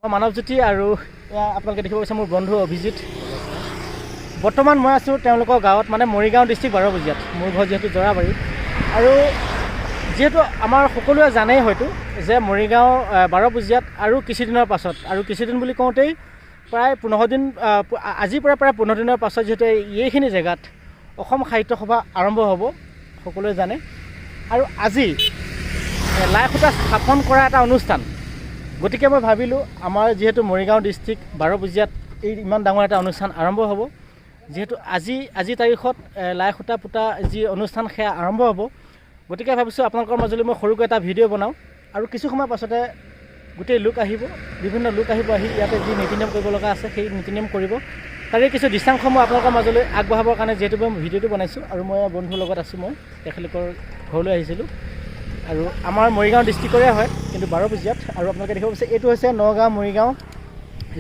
মানৱজ্যোতি আৰু আপোনালোকে দেখিব পাইছে মোৰ বন্ধু অভিজিত। বৰ্তমান মই আছোঁ তেওঁলোকৰ গাঁৱত, মানে মৰিগাঁও ডিষ্ট্ৰিক্ট 12 বজিয়াত। মোৰ ঘৰ যিহেতু জৰাবাৰী, আৰু যিহেতু আমাৰ সকলোৱে জানেই হয়তো যে মৰিগাঁও 12 বজিয়াত আৰু কিছুদিনৰ পাছত, আৰু কিছুদিন বুলি কওঁতেই প্ৰায় 15 দিন, আজিৰ পৰা প্ৰায় 15 দিনৰ পাছত যিহেতু এইখিনি জেগাত অসম সাহিত্য সভা আৰম্ভ হ'ব, সকলোৱে জানে। আৰু আজি লাই সূতা স্থাপন কৰা এটা অনুষ্ঠান। গতিকে মই ভাবিলোঁ আমাৰ যিহেতু মৰিগাঁও ডিষ্ট্ৰিক্ট 12 বজিয়াত এই ইমান ডাঙৰ এটা অনুষ্ঠান আৰম্ভ হ'ব, যিহেতু আজি তাৰিখত লাই সূতা পোতা যি অনুষ্ঠান সেয়া আৰম্ভ হ'ব, গতিকে ভাবিছোঁ আপোনালোকৰ মাজলৈ মই সৰুকৈ এটা ভিডিঅ' বনাওঁ। আৰু কিছু সময় পাছতে গোটেই লোক আহিব, বিভিন্ন লোক আহিব, আহি ইয়াতে যি নীতি নিয়ম কৰিব লগা আছে সেই নীতি নিয়ম কৰিব। তাৰে কিছু দৃশ্যাংশসমূহ আপোনালোকৰ মাজলৈ আগবঢ়াবৰ কাৰণে যিহেতু মই ভিডিঅ'টো বনাইছোঁ, আৰু মই বন্ধুৰ লগত আছোঁ, মই তেখেতলোকৰ ঘৰলৈ আহিছিলোঁ। আৰু আমাৰ মৰিগাঁও ডিষ্ট্ৰিক্টৰে হয়, কিন্তু 12 বজিয়াত। আৰু আপোনালোকে দেখিব পাইছে এইটো হৈছে নগাঁও মৰিগাঁও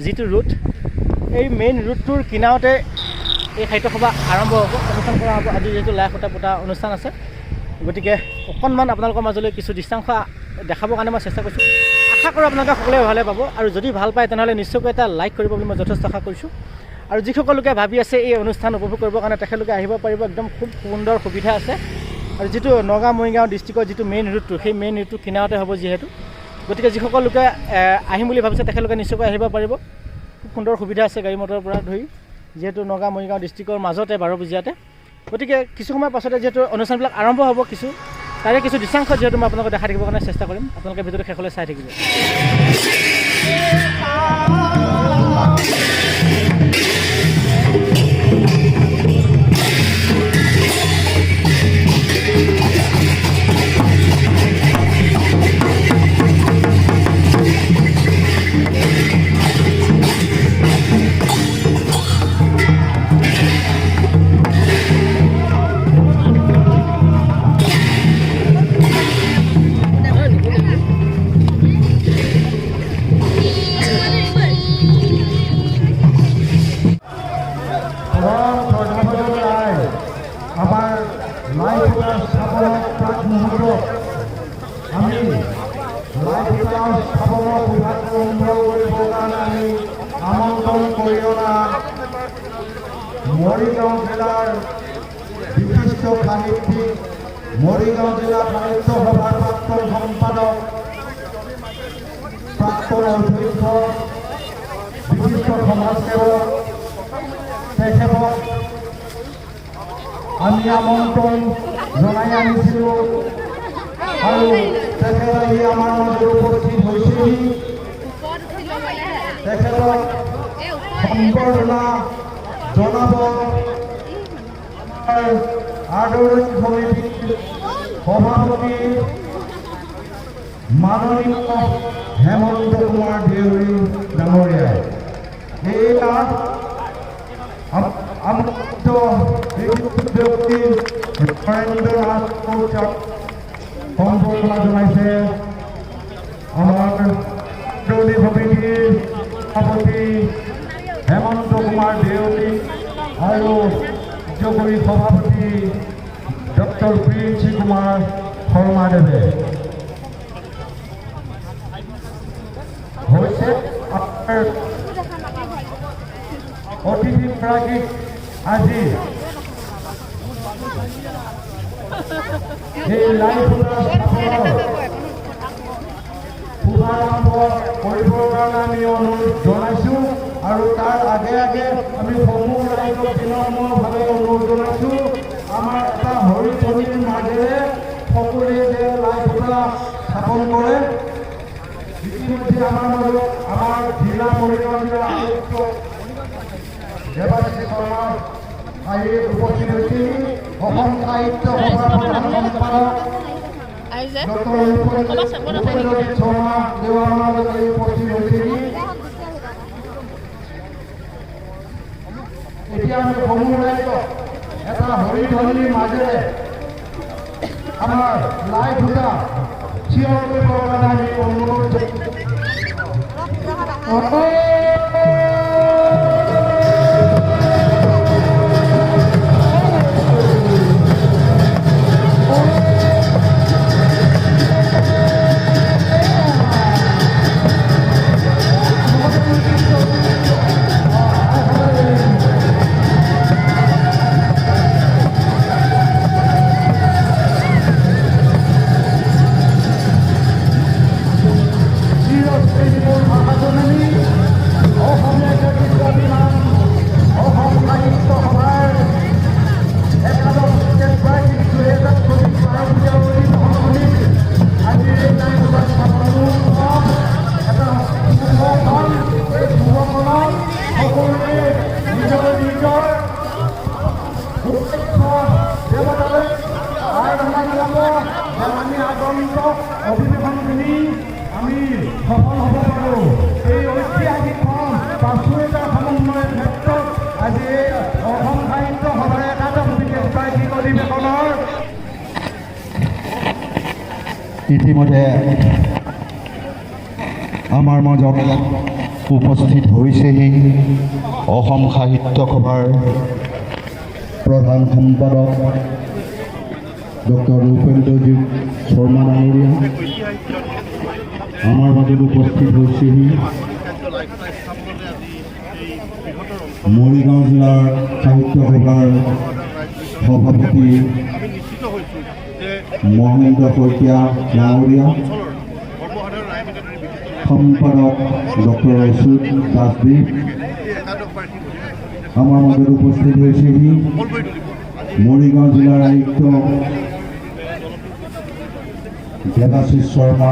যিটো ৰুট, এই মেইন ৰুটটোৰ কিনাৰতে এই সাহিত্য সভা আৰম্ভ হ'ব, অনুষ্ঠান কৰা হ'ব। আজি যিহেতু লাই সূতা পোতা অনুষ্ঠান আছে, গতিকে অকণমান আপোনালোকৰ মাজলৈ কিছু দৃশ্যাংশ দেখাবৰ কাৰণে মই চেষ্টা কৰিছোঁ। আশা কৰোঁ আপোনালোকে সকলোৱে ভালে পাব, আৰু যদি ভাল পায় তেনেহ'লে নিশ্চয়কৈ এটা লাইক কৰিব বুলি মই যথেষ্ট আশা কৰিছোঁ। আৰু যিসকল লোকে ভাবি আছে এই অনুষ্ঠান উপভোগ কৰিবৰ কাৰণে, তেখেতলোকে আহিব পাৰিব, একদম খুব সুন্দৰ সুবিধা আছে। আৰু যিটো নগাঁও মৰিগাঁও ডিষ্ট্ৰিক্টৰ যিটো মেইন ৰুটটো, সেই মেইন ৰুটটো কিনাৰতে হ'ব যিহেতু, গতিকে যিসকল লোকে আহিম বুলি ভাবিছে তেখেতলোকে নিশ্চয়কৈ আহিব পাৰিব। খুব সুন্দৰ সুবিধা আছে গাড়ী মটৰৰ পৰা ধৰি, যিহেতু নগাঁও মৰিগাঁও ডিষ্ট্ৰিক্টৰ মাজতে 12 বজিয়াতে। গতিকে কিছু সময়ৰ পাছতে যিহেতু অনুষ্ঠানবিলাক আৰম্ভ হ'ব, তাৰে কিছু দৃশ্যাংশ যিহেতু মই আপোনালোকক দেখাই থাকিবৰ কাৰণে চেষ্টা কৰিম। আপোনালোকে ভিডিঅ'টো শেষলৈ চাই থাকিব। মৰিগাঁও জিলাৰ বিশিষ্ট সাহিত্যিক, মৰিগাঁও জিলা সাহিত্য সভাৰ প্ৰাক্তন সম্পাদক, প্ৰাক্তন অধ্যক্ষ, বিশিষ্ট সমাজসেৱক, তেখেতক আমি আমন্ত্ৰণ জনাই আনিছিলোঁ, আৰু তেখেত আহি আমাৰ মাজত উপস্থিত হৈছেহি। তেখেতক সম্বৰ্ধনা জনাব আদৰণি সমিতিৰ সভাপতি মাননীয় হেমন্ত কুমাৰ দেউৰী ডাঙৰীয়াই। এয়া আমন্ত্ৰিত ব্যক্তি নৰেন্দ্ৰ নাথ কৌশিক সম্বৰ্ধনা জনাইছে আমাৰ আদৰণি সমিতিৰ সভাপতি হেমন্ত কুমাৰ দেউৰী আৰু কাৰ্যকৰী সভাপতি ডক্টৰ প্ৰিন্সি কুমাৰ শৰ্মাদেৱে। হৈছে আমাৰ অতিথিগৰাকীক আজি এই লাই সূতা শুভাৰম্ভ কৰিবৰ কাৰণে আমি অনুৰোধ জনাইছোঁ। আৰু তাৰ আগে আগে আমি সমূহ ৰাইজক বিনম্ৰভাৱে অনুৰোধ জনাইছোঁ, আমাৰ এটা হৰিধনীৰ মাজেৰে সকলোৱে যে লাই সূতা স্থাপন কৰে। ইতিমধ্যে আমাৰ মাজত আমাৰ জিলা মৰিগাঁও জিলা আয়ুক্ত দেৱাশিষ শৰ্মা আহি উপস্থিত হৈছিল, অসম সাহিত্য সভাৰ প্ৰধান সম্পাদক ডক্টৰ ভূপেন্দ্ৰজিৎ শৰ্মা দেৱা আমাৰ মাজত আহি উপস্থিত হৈছিল। এতিয়া আমি সমূহ ৰাইজক এটা হৰিধনীৰ মাজেৰে আমাৰ লাই সূতা থিয় কৰিবৰ কাৰণে আমি অনুৰোধ ইতিমধ্যে আমাৰ মাজত উপস্থিত হৈছেহি অসম সাহিত্য সভাৰ প্ৰধান সম্পাদক ডক্টৰ ৰূপেন্দ্ৰজিৎ শৰ্মা ডাঙৰীয়া। আমাৰ মাজত উপস্থিত হৈছেহি মৰিগাঁও জিলাৰ সাহিত্য সভাৰ সভাপতি মহেন্দ্ৰ শইকীয়া ডাঙৰীয়া, সম্পাদক ডক্টৰ অচ্যুত দাসদেৱ। আমাৰ মাজত উপস্থিত হৈছেহি মৰিগাঁও জিলাৰ আয়ুক্ত দেৱাশিষ শৰ্মা।